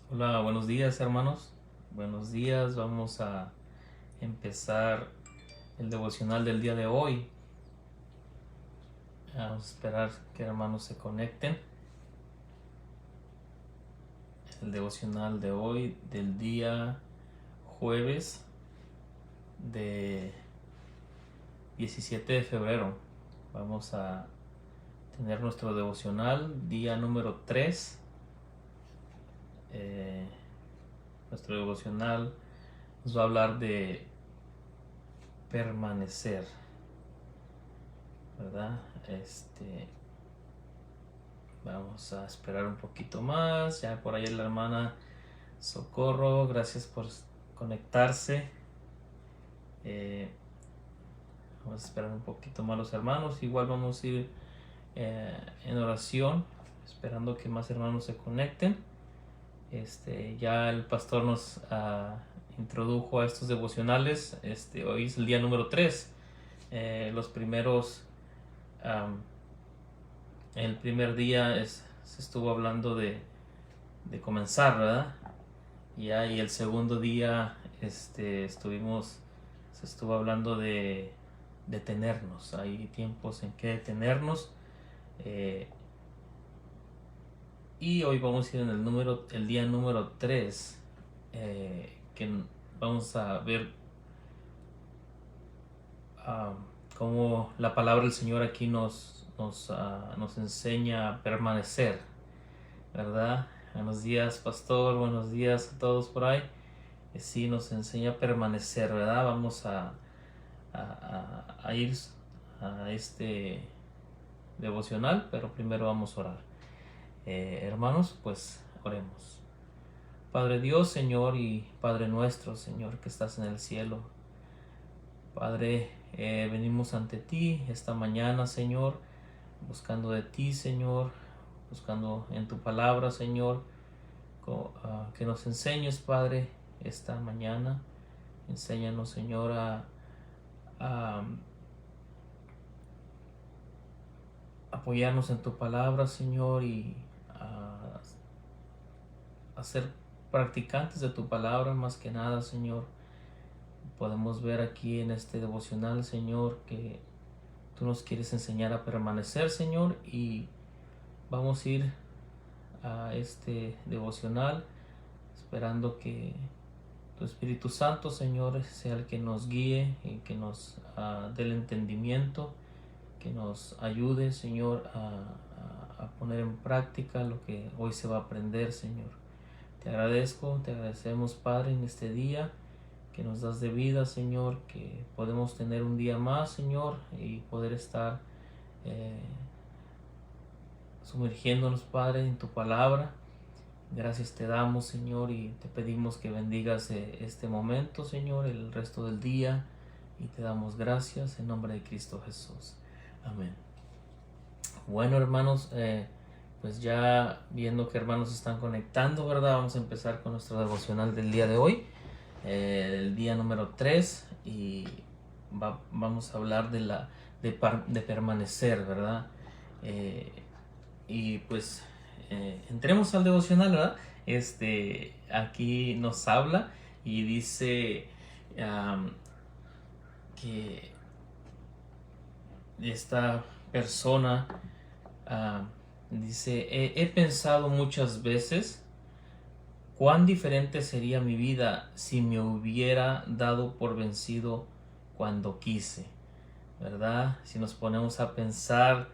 Hola, buenos días hermanos. Buenos días. Vamos a empezar el devocional del día de hoy. Vamos a esperar que hermanos se conecten. El devocional de hoy del día jueves de 17 de febrero. Vamos a tener nuestro devocional día número 3. Nuestro devocional nos va a hablar de permanecer, ¿verdad? Vamos a esperar un poquito más. Ya por ahí la hermana Socorro, gracias por conectarse. Eh, Vamos a esperar un poquito más los hermanos. Igual vamos a ir en oración, esperando que más hermanos se conecten. Ya el pastor nos introdujo a estos devocionales. Hoy es el día número 3. Los primeros el primer día se estuvo hablando de comenzar, ¿verdad? Y el segundo día se estuvo hablando de detenernos. Hay tiempos en que detenernos. eh, y hoy vamos a ir en el día número 3, que vamos a ver ah, cómo la palabra del Señor aquí nos enseña a permanecer, ¿verdad? Buenos días, pastor. Buenos días a todos por ahí. Sí, nos enseña a permanecer, ¿verdad? Vamos a ir a este devocional, pero primero vamos a orar. Hermanos, pues oremos. Padre Dios, Señor, y Padre nuestro, Señor, que estás en el cielo. Padre, venimos ante ti esta mañana, Señor, buscando de ti, Señor, buscando en tu palabra, Señor, que nos enseñes, Padre, esta mañana. Enséñanos, Señor, a apoyarnos en tu palabra, Señor, y a ser practicantes de tu palabra más que nada, Señor. Podemos ver aquí en este devocional, Señor, que tú nos quieres enseñar a permanecer, Señor, y vamos a ir a este devocional esperando que tu Espíritu Santo, Señor, sea el que nos guíe y que nos dé el entendimiento, que nos ayude, Señor, a poner en práctica lo que hoy se va a aprender, Señor. Te agradecemos, Padre, en este día que nos das de vida, Señor, que podemos tener un día más, Señor, y poder estar eh, sumergiéndonos, Padre, en tu palabra. Gracias te damos, Señor, y te pedimos que bendigas este momento, Señor, el resto del día, y te damos gracias en nombre de Cristo Jesús. Amén. Bueno, hermanos, pues ya viendo que hermanos están conectando, ¿verdad? Vamos a empezar con nuestro devocional del día de hoy, el día número 3, y vamos a hablar de permanecer, ¿verdad? Eh, y pues entremos al devocional, ¿verdad? Aquí nos habla y dice que esta persona dice, he pensado muchas veces cuán diferente sería mi vida si me hubiera dado por vencido cuando quise, ¿verdad? Si nos ponemos a pensar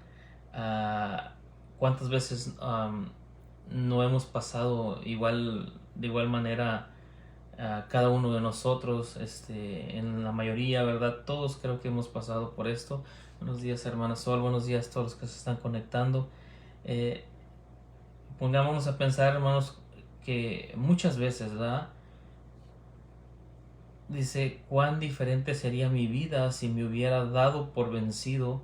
cuántas veces no hemos pasado de igual manera cada uno de nosotros, en la mayoría, ¿verdad? Todos creo que hemos pasado por esto. Buenos días, hermana Sol, buenos días a todos los que se están conectando. Eh, Pongámonos a pensar, hermanos, que muchas veces, ¿verdad? Dice, cuán diferente sería mi vida si me hubiera dado por vencido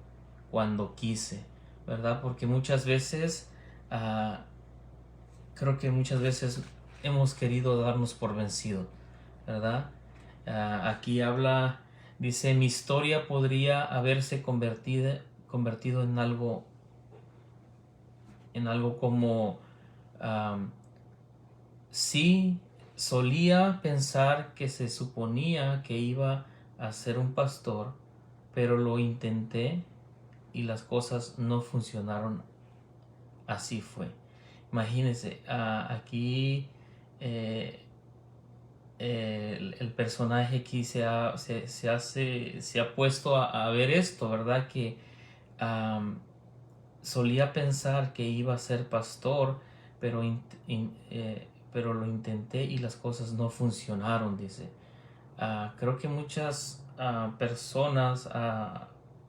cuando quise, ¿verdad? Porque muchas veces, ah, creo que muchas veces hemos querido darnos por vencido, ¿verdad? Aquí habla, dice, mi historia podría haberse convertido en algo como sí solía pensar que se suponía que iba a ser un pastor, pero lo intenté y las cosas no funcionaron. Así fue. Imagínense, aquí eh, el personaje aquí se ha puesto a ver esto, ¿verdad? Que am, solía pensar que iba a ser pastor, pero, pero lo intenté y las cosas no funcionaron, dice. Creo que muchas personas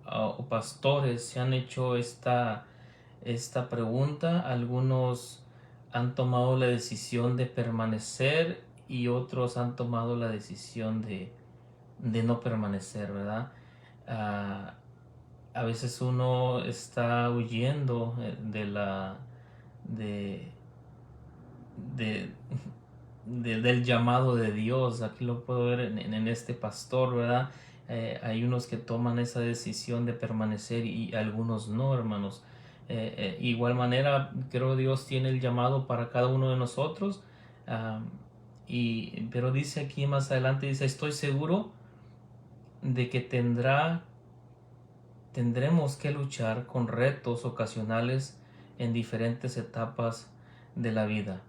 o pastores se han hecho esta pregunta. Algunos han tomado la decisión de permanecer y otros han tomado la decisión de no permanecer, ¿verdad? Ah, a veces uno está huyendo de, de, del llamado de Dios. Aquí lo puedo ver en este pastor, ¿verdad? Hay unos que toman esa decisión de permanecer y algunos no, hermanos. Igual manera, creo que Dios tiene el llamado para cada uno de nosotros. ah, pero dice aquí más adelante, dice, estoy seguro de que tendremos que luchar con retos ocasionales en diferentes etapas de la vida,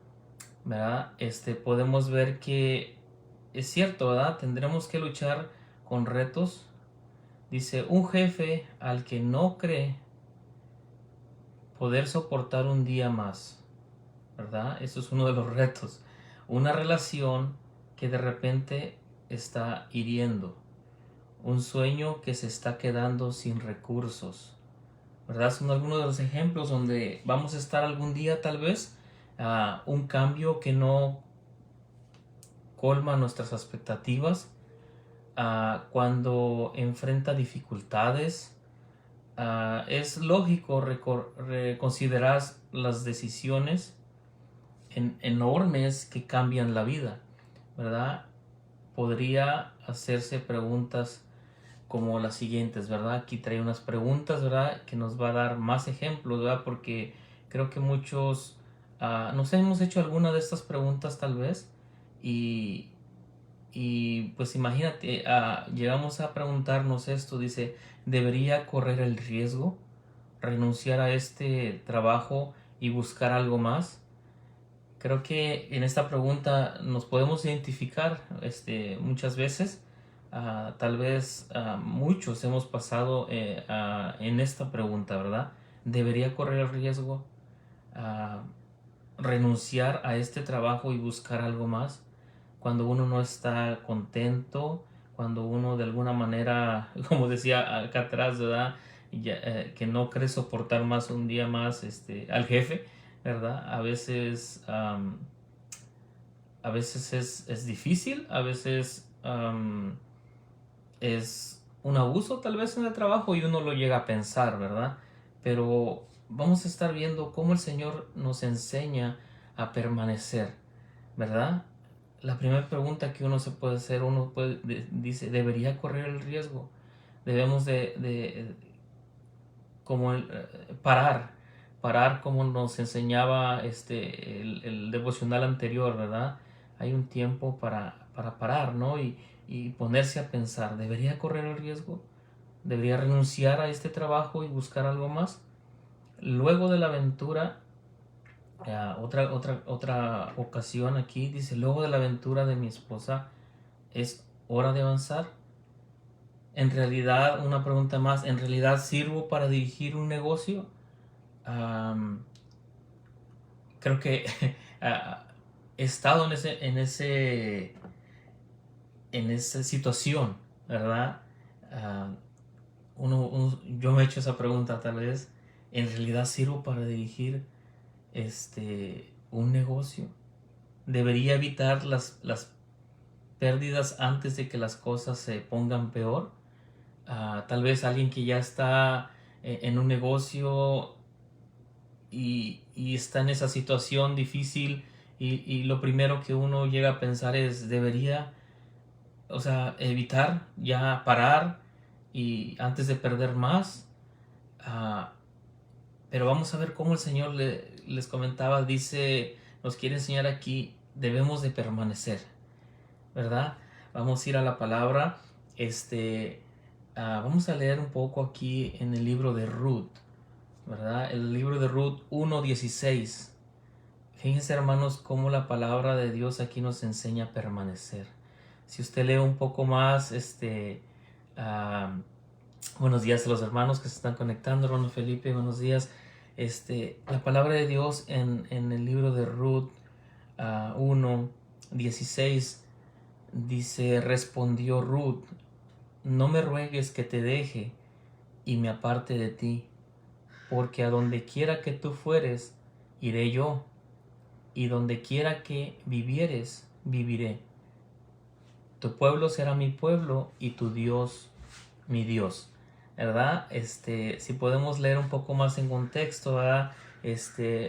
¿verdad? Podemos ver que es cierto, ¿verdad? Tendremos que luchar con retos. Dice, un jefe al que no cree poder soportar un día más, ¿verdad? Eso es uno de los retos. Una relación que de repente está hiriendo. Un sueño que se está quedando sin recursos, ¿verdad? Son algunos de los ejemplos donde vamos a estar algún día tal vez un cambio que no colma nuestras expectativas, cuando enfrenta dificultades. Es lógico reconsiderar las decisiones enormes que cambian la vida, ¿verdad? Podría hacerse preguntas como las siguientes, ¿verdad? Aquí trae unas preguntas, ¿verdad? Que nos va a dar más ejemplos, ¿verdad? Porque creo que muchos nos hemos hecho alguna de estas preguntas tal vez y, y pues imagínate, llegamos a preguntarnos esto, dice, ¿debería correr el riesgo, renunciar a este trabajo y buscar algo más? Creo que en esta pregunta nos podemos identificar muchas veces. Tal vez muchos hemos pasado en esta pregunta, ¿verdad? ¿Debería correr el riesgo? ah, ¿Renunciar a este trabajo y buscar algo más? Cuando uno no está contento, cuando uno de alguna manera, como decía acá atrás, ¿verdad? Que no cree soportar más un día más al jefe, ¿verdad? A veces es difícil, a veces es un abuso tal vez en el trabajo y uno lo llega a pensar, ¿verdad? Pero vamos a estar viendo cómo el Señor nos enseña a permanecer, ¿verdad? La primera pregunta que uno se puede hacer, dice, ¿debería correr el riesgo? Debemos de como parar como nos enseñaba el devocional anterior, ¿verdad? Hay un tiempo para parar, ¿no? Y ponerse a pensar, ¿debería correr el riesgo? ¿Debería renunciar a este trabajo y buscar algo más? Luego de la aventura, otra ocasión aquí dice, luego de la aventura de mi esposa, ¿es hora de avanzar? En realidad, una pregunta más, ¿en realidad sirvo para dirigir un negocio? Am, Creo que ah, he estado en esa situación, ¿verdad? Ah, yo me he hecho esa pregunta tal vez, ¿en realidad sirvo para dirigir un negocio? ¿Debería evitar las pérdidas antes de que las cosas se pongan peor? Tal vez alguien que ya está en un negocio y está en esa situación difícil y lo primero que uno llega a pensar es, debería, o sea, evitar, ya parar y antes de perder más. Ah, pero vamos a ver cómo el Señor les comentaba, dice, nos quiere enseñar aquí, debemos de permanecer, ¿verdad? Vamos a ir a la palabra. Vamos a leer un poco aquí en el libro de Ruth, ¿verdad? El libro de Ruth 1:16. Fíjense, hermanos, cómo la palabra de Dios aquí nos enseña a permanecer. Si usted lee un poco más, buenos días a los hermanos que se están conectando, hermano Felipe, buenos días. La palabra de Dios en el libro de Ruth 1:16 dice: respondió Ruth, no me ruegues que te deje y me aparte de ti, porque a donde quiera que tú fueres, iré yo, y donde quiera que vivieres, viviré. Tu pueblo será mi pueblo y tu Dios mi Dios, ¿verdad? Si podemos leer un poco más en contexto, ¿verdad?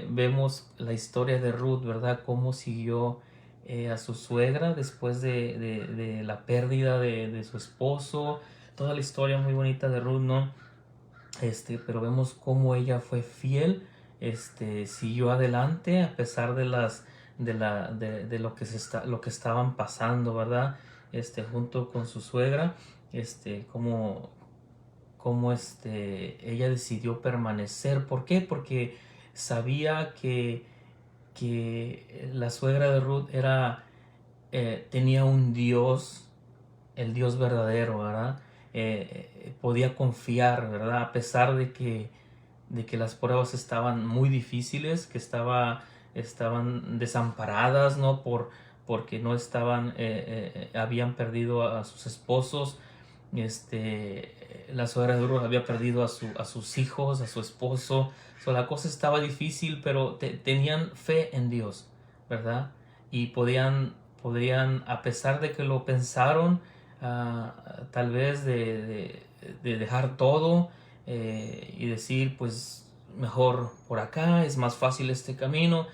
Vemos la historia de Ruth, ¿verdad? Cómo siguió a su suegra después de la pérdida de su esposo. Toda la historia muy bonita de Ruth, ¿no? Pero vemos cómo ella fue fiel, siguió adelante a pesar de lo que estaban pasando, ¿verdad? Junto con su suegra, como ella decidió permanecer. ¿Por qué? Porque sabía que la suegra de Ruth tenía un Dios, el Dios verdadero, ¿verdad? Podía confiar, ¿verdad? A pesar de que las pruebas estaban muy difíciles, que estaban desamparadas, ¿no? Porque no habían perdido a sus esposos. La suegra de Ruth había perdido a sus hijos, a su esposo. La cosa estaba difícil, pero tenían fe en Dios, ¿verdad? Y podrían, a pesar de que lo pensaron, tal vez de dejar todo y decir, pues mejor por acá, es más fácil este camino.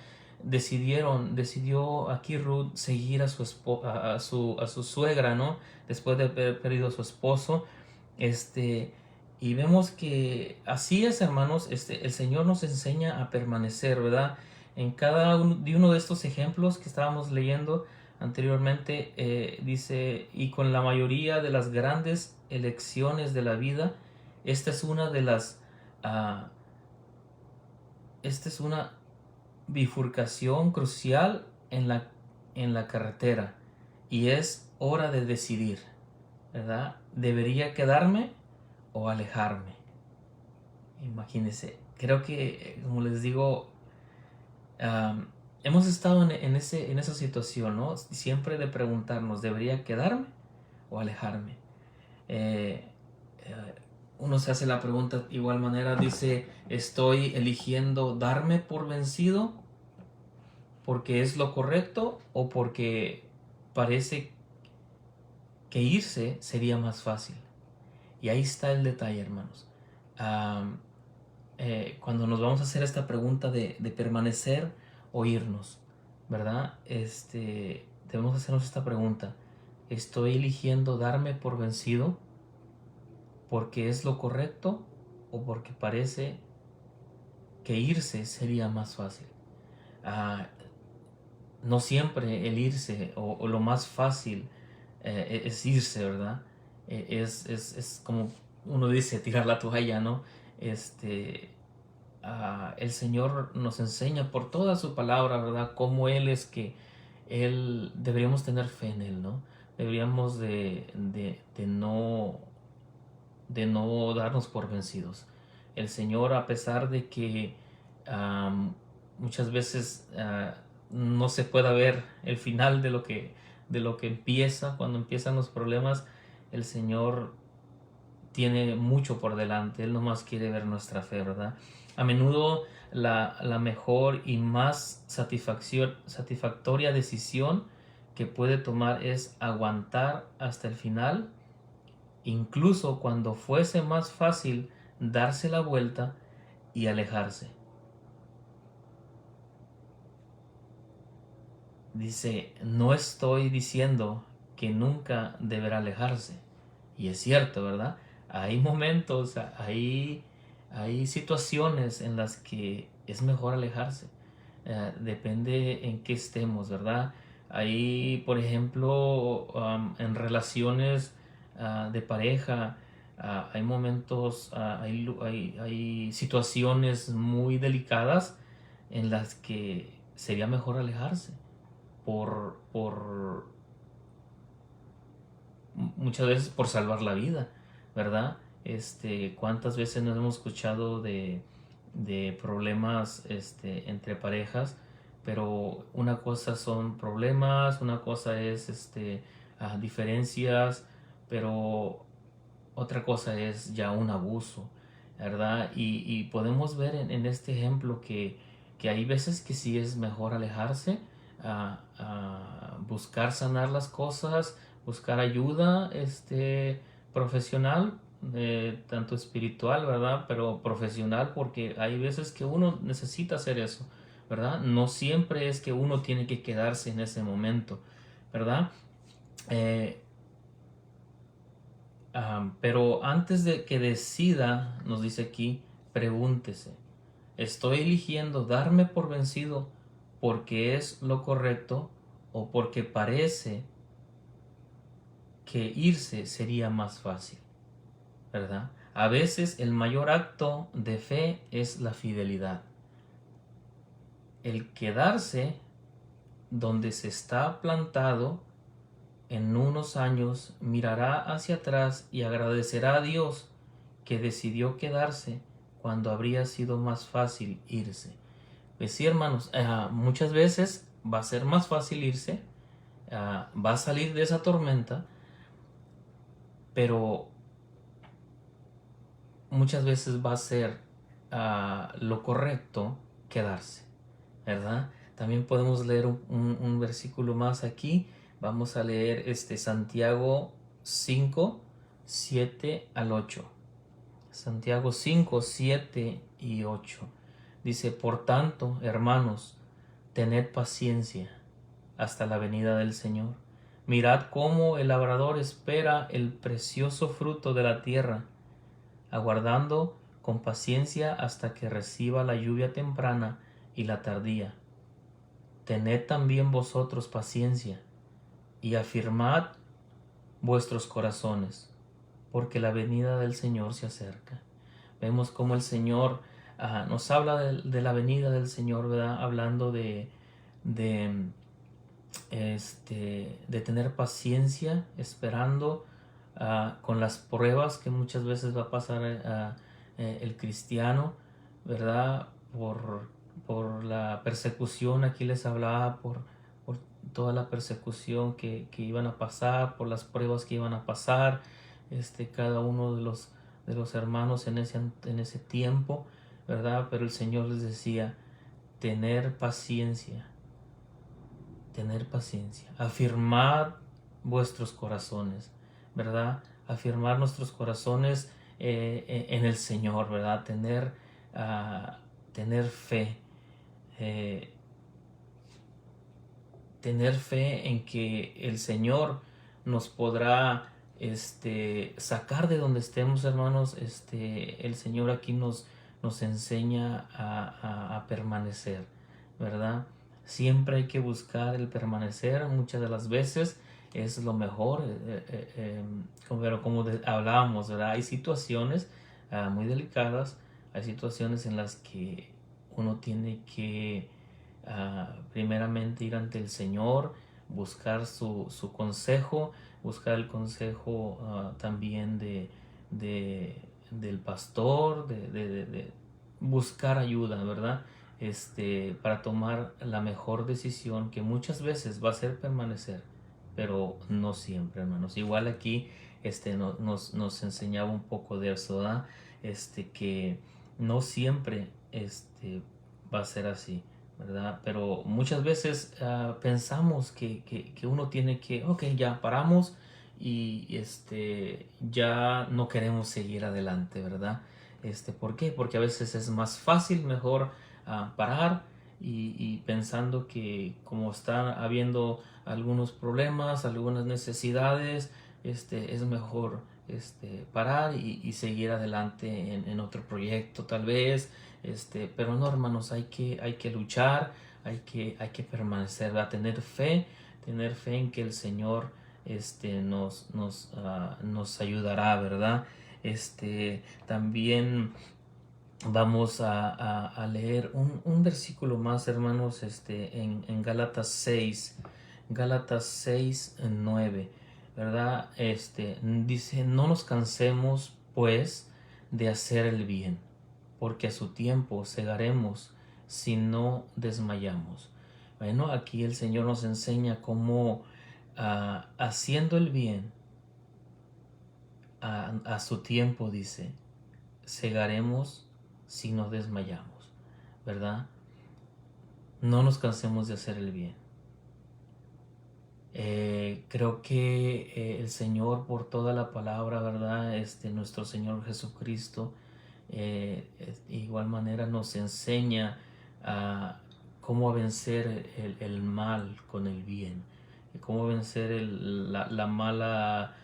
Decidió aquí Ruth seguir a su suegra, ¿no? Después de haber perdido a su esposo. Y vemos que así es, hermanos. El Señor nos enseña a permanecer, ¿verdad? En cada uno de estos ejemplos que estábamos leyendo anteriormente, dice: y con la mayoría de las grandes elecciones de la vida, esta es una de las esta es una bifurcación crucial en la carretera, y es hora de decidir, ¿verdad? ¿Debería quedarme o alejarme? Imagínense, creo que, como les digo, hemos estado en esa situación, ¿no? Siempre de preguntarnos, ¿debería quedarme o alejarme? Uno se hace la pregunta de igual manera, dice: ¿estoy eligiendo darme por vencido porque es lo correcto o porque parece que irse sería más fácil? Y ahí está el detalle, hermanos. Cuando nos vamos a hacer esta pregunta de permanecer o irnos, ¿verdad? Debemos hacernos esta pregunta: ¿estoy eligiendo darme por vencido porque es lo correcto o porque parece que irse sería más fácil? No siempre el irse o lo más fácil es irse, ¿verdad? Es como uno dice, tirar la toalla, ¿no? El Señor nos enseña por toda su palabra, ¿verdad? Cómo deberíamos tener fe en Él, ¿no? Deberíamos de no darnos por vencidos. El Señor, a pesar de que muchas veces no se pueda ver el final de lo que empieza, cuando empiezan los problemas, el Señor tiene mucho por delante. Él nomás quiere ver nuestra fe, ¿verdad? A menudo la mejor y más satisfactoria decisión que puede tomar es aguantar hasta el final, incluso cuando fuese más fácil darse la vuelta y alejarse. Dice: no estoy diciendo que nunca deberá alejarse. Y es cierto, ¿verdad? Hay momentos, hay situaciones en las que es mejor alejarse. Depende en qué estemos, ¿verdad? Ahí, por ejemplo, en relaciones de pareja, hay momentos, hay situaciones muy delicadas en las que sería mejor alejarse por muchas veces por salvar la vida, ¿verdad? ¿Cuántas veces nos hemos escuchado de problemas entre parejas? Pero una cosa son problemas, una cosa es diferencias, pero otra cosa es ya un abuso, ¿verdad? Y podemos ver en este ejemplo que hay veces que sí es mejor alejarse, a buscar sanar las cosas, buscar ayuda profesional, tanto espiritual, ¿verdad? Pero profesional, porque hay veces que uno necesita hacer eso, ¿verdad? No siempre es que uno tiene que quedarse en ese momento, ¿verdad? Eh, pero antes de que decida, nos dice aquí, pregúntese, ¿estoy eligiendo darme por vencido porque es lo correcto o porque parece que irse sería más fácil? ¿Verdad? A veces el mayor acto de fe es la fidelidad. El quedarse donde se está plantado en unos años mirará hacia atrás y agradecerá a Dios que decidió quedarse cuando habría sido más fácil irse. Pues sí, hermanos, muchas veces va a ser más fácil irse, va a salir de esa tormenta, pero muchas veces va a ser lo correcto quedarse, ¿verdad? También podemos leer un versículo más aquí. Vamos a leer Santiago 5 7 al 8. Santiago 5 7 y 8. Dice, por tanto, hermanos, tened paciencia hasta la venida del Señor. Mirad cómo el labrador espera el precioso fruto de la tierra, aguardando con paciencia hasta que reciba la lluvia temprana y la tardía. Tened también vosotros paciencia y afirmad vuestros corazones, porque la venida del Señor se acerca. Vemos cómo el Señor nos habla de la venida del Señor, ¿verdad? Hablando de, de tener paciencia, esperando con las pruebas que muchas veces va a pasar el cristiano, ¿verdad? Por la persecución, aquí les hablaba, por toda la persecución que iban a pasar, por las pruebas que iban a pasar, cada uno de los hermanos en ese tiempo, ¿verdad? Pero el Señor les decía, tener paciencia, afirmad vuestros corazones, ¿verdad? Afirmar nuestros corazones en el Señor, ¿verdad? Tener fe, eh, tener fe en que el Señor nos podrá sacar de donde estemos, hermanos. El Señor aquí nos enseña a permanecer, ¿verdad? Siempre hay que buscar el permanecer. Muchas de las veces es lo mejor, pero como hablábamos, ¿verdad? Hay situaciones muy delicadas, hay situaciones en las que uno tiene que primeramente ir ante el Señor, buscar su consejo, buscar el consejo también del pastor, de buscar ayuda, ¿verdad? Para tomar la mejor decisión, que muchas veces va a ser permanecer, pero no siempre, hermanos. Igual aquí nos enseñaba un poco de eso, ¿verdad? Que no siempre va a ser así, ¿verdad? Pero muchas veces pensamos que uno tiene que, ok, ya paramos y ya no queremos seguir adelante, ¿verdad? ¿Por qué? Porque a veces es más fácil, mejor parar y pensando que como está habiendo algunos problemas, algunas necesidades, es mejor parar y seguir adelante en otro proyecto tal vez, pero no, hermanos, hay que luchar, hay que permanecer, a tener fe, tener fe en que el Señor nos ayudará, ¿verdad? También vamos a leer un versículo más, hermanos, en Gálatas 6, Gálatas 6, 9, ¿verdad? Dice, no nos cansemos, pues, de hacer el bien, porque a su tiempo segaremos si no desmayamos. Bueno, aquí el Señor nos enseña cómo haciendo el bien a su tiempo, dice, segaremos si no desmayamos, ¿verdad? No nos cansemos de hacer el bien. Creo que el Señor, por toda la palabra, ¿verdad? Nuestro Señor Jesucristo, igual manera nos enseña a cómo vencer el mal con el bien, cómo vencer la mala,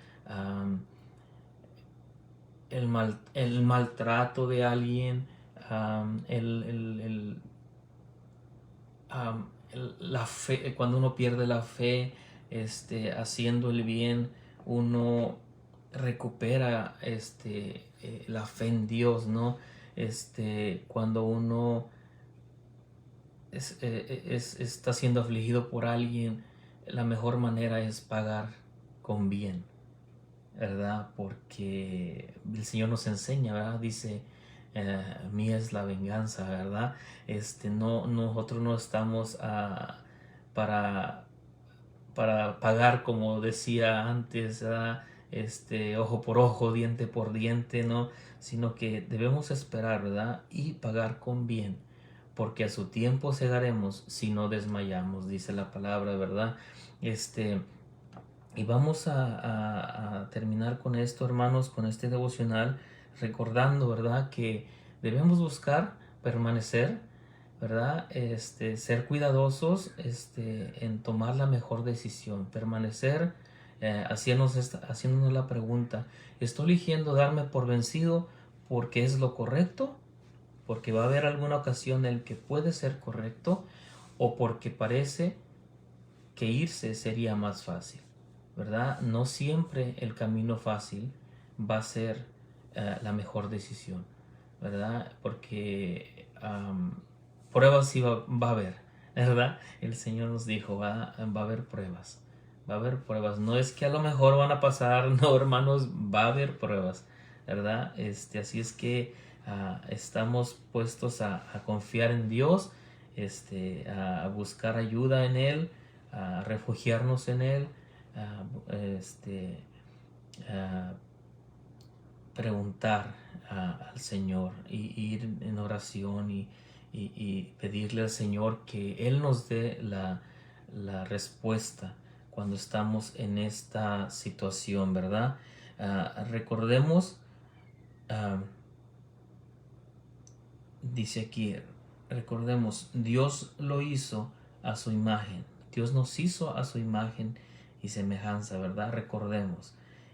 el maltrato de alguien, la fe. Cuando uno pierde la fe, haciendo el bien, uno recupera la fe en Dios, ¿no? Cuando uno está siendo afligido por alguien, la mejor manera es pagar con bien, ¿verdad? Porque el Señor nos enseña, ¿verdad? Dice, mía es la venganza, ¿verdad? Nosotros no estamos para, para pagar, como decía antes, ¿verdad? Ojo por ojo, diente por diente, ¿no? Sino que debemos esperar, ¿verdad? Y pagar con bien, porque a su tiempo segaremos si no desmayamos, dice la palabra, ¿verdad? Y vamos a terminar con esto, hermanos, con este devocional, recordando, ¿verdad?, que debemos buscar permanecer, ¿verdad? Ser cuidadosos, en tomar la mejor decisión, permanecer, haciéndonos la pregunta, ¿estoy eligiendo darme por vencido porque es lo correcto? Porque va a haber alguna ocasión en que puede ser correcto, o porque parece que irse sería más fácil, ¿verdad? No siempre el camino fácil va a ser la mejor decisión, ¿verdad? Porque pruebas sí va a haber, ¿verdad? El Señor nos dijo, va a haber pruebas, va a haber pruebas. No es que a lo mejor van a pasar, no, hermanos, va a haber pruebas, ¿verdad? Así es que estamos puestos a confiar en Dios, a buscar ayuda en Él, a refugiarnos en Él, a preguntar al Señor, y ir en oración, y pedirle al Señor que Él nos dé la respuesta cuando estamos en esta situación, ¿verdad? Recordemos, dice aquí, recordemos, Dios lo hizo a su imagen. Dios nos hizo a su imagen y semejanza, ¿verdad? Recordemos.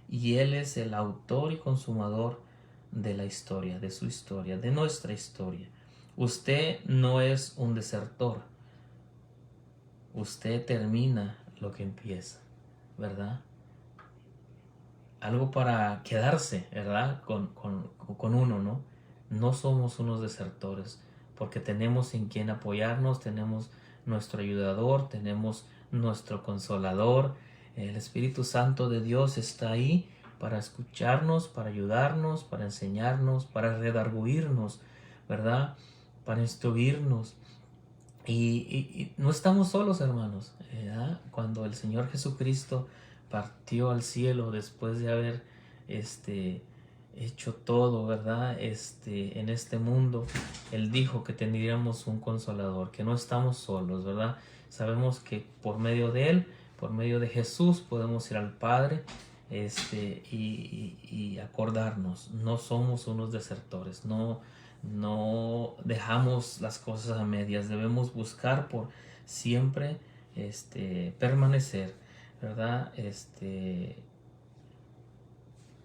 Y Él es el autor y consumador de la historia, de su historia, de nuestra historia. Usted no es un desertor. Usted termina lo que empieza, ¿verdad? Algo para quedarse, ¿verdad? Con uno, ¿no? No somos unos desertores, porque tenemos en quien apoyarnos, tenemos nuestro ayudador, tenemos nuestro consolador. El Espíritu Santo de Dios está ahí para escucharnos, para ayudarnos, para enseñarnos, para redarguirnos, ¿verdad? Para instruirnos. Y no estamos solos, hermanos, ¿verdad? Cuando el Señor Jesucristo partió al cielo después de haber hecho todo, ¿verdad? En este mundo, Él dijo que tendríamos un consolador, que no estamos solos, ¿verdad? Sabemos que por medio de Él, por medio de Jesús, podemos ir al Padre, y acordarnos, no somos unos desertores, no dejamos las cosas a medias, debemos buscar por siempre permanecer, ¿verdad?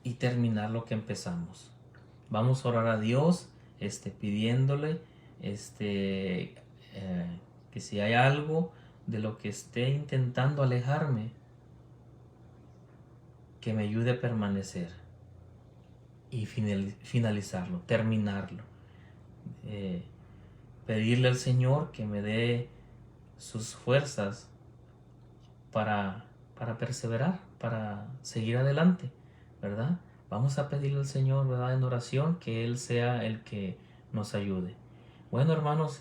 Y terminar lo que empezamos. Vamos a orar a Dios, pidiéndole que si hay algo de lo que esté intentando alejarme, que me ayude a permanecer y finalizarlo, terminarlo. Pedirle al Señor que me dé sus fuerzas para perseverar, para seguir adelante, ¿verdad? Vamos a pedirle al Señor, ¿verdad? En oración, que Él sea el que nos ayude. Bueno, hermanos,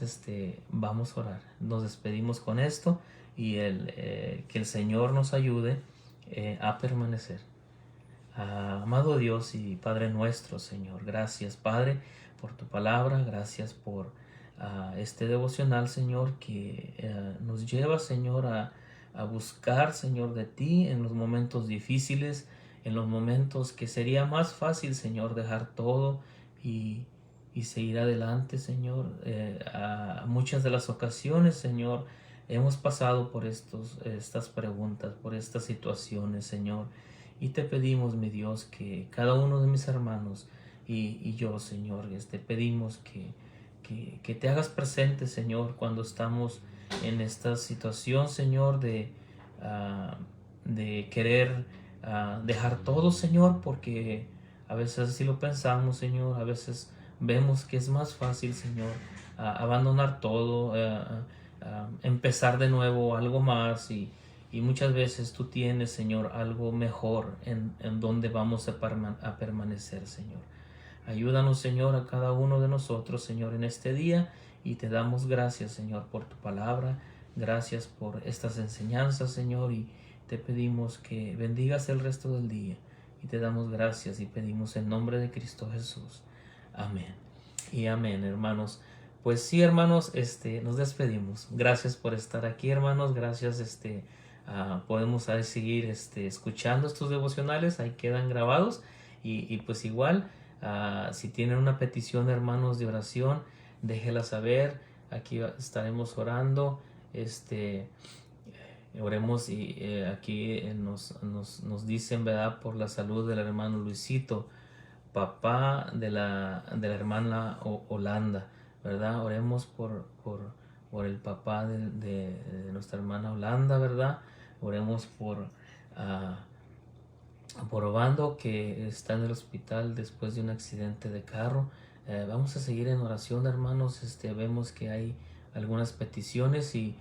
vamos a orar. Nos despedimos con esto y que el Señor nos ayude a permanecer. Amado Dios y Padre nuestro, Señor, gracias, Padre, por tu palabra, gracias por este devocional, Señor, que nos lleva, Señor, a buscar, Señor, de ti en los momentos difíciles, en los momentos que sería más fácil, Señor, dejar todo y, seguir adelante, Señor. A muchas de las ocasiones, Señor, hemos pasado por estas preguntas, por estas situaciones, Señor. Y te pedimos, mi Dios, que cada uno de mis hermanos y yo, Señor, pedimos que te hagas presente, Señor, cuando estamos en esta situación, Señor, de querer dejar todo, Señor, porque a veces así lo pensamos, Señor, a veces vemos que es más fácil, Señor, abandonar todo, empezar de nuevo algo más y muchas veces tú tienes, Señor, algo mejor en donde vamos a permanecer, Señor. Ayúdanos, Señor, a cada uno de nosotros, Señor, en este día y te damos gracias, Señor, por tu palabra. Gracias por estas enseñanzas, Señor, y te pedimos que bendigas el resto del día. Y te damos gracias y pedimos en nombre de Cristo Jesús. Amén. Y amén, hermanos. Pues sí, hermanos, nos despedimos. Gracias por estar aquí, hermanos. Gracias, podemos ahí seguir escuchando estos devocionales, ahí quedan grabados y pues igual si tienen una petición, hermanos, de oración, déjela saber. Aquí estaremos orando, oremos y aquí nos dicen, verdad, por la salud del hermano Luisito, papá de la hermana Holanda, verdad. Oremos por el papá de nuestra hermana Holanda, verdad. Oremos por Obando, que está en el hospital después de un accidente de carro. Vamos a seguir en oración, hermanos. Vemos que hay algunas peticiones y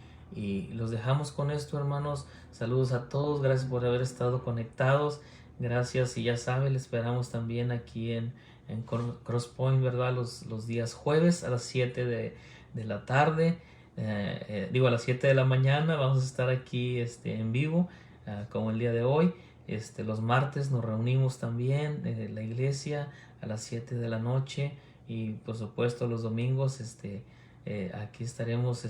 los dejamos con esto, hermanos. Saludos a todos, gracias por haber estado conectados. Gracias, y ya saben, le esperamos también aquí en Crosspoint, ¿verdad? Los días jueves a las 7 de la tarde. A las 7 de la mañana vamos a estar aquí en vivo, como el día de hoy. Los martes nos reunimos también en la iglesia a las 7 de la noche y por supuesto los domingos aquí estaremos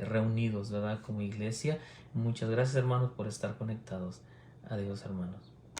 reunidos, ¿verdad? Como iglesia. Muchas gracias, hermanos, por estar conectados. Adiós, hermanos.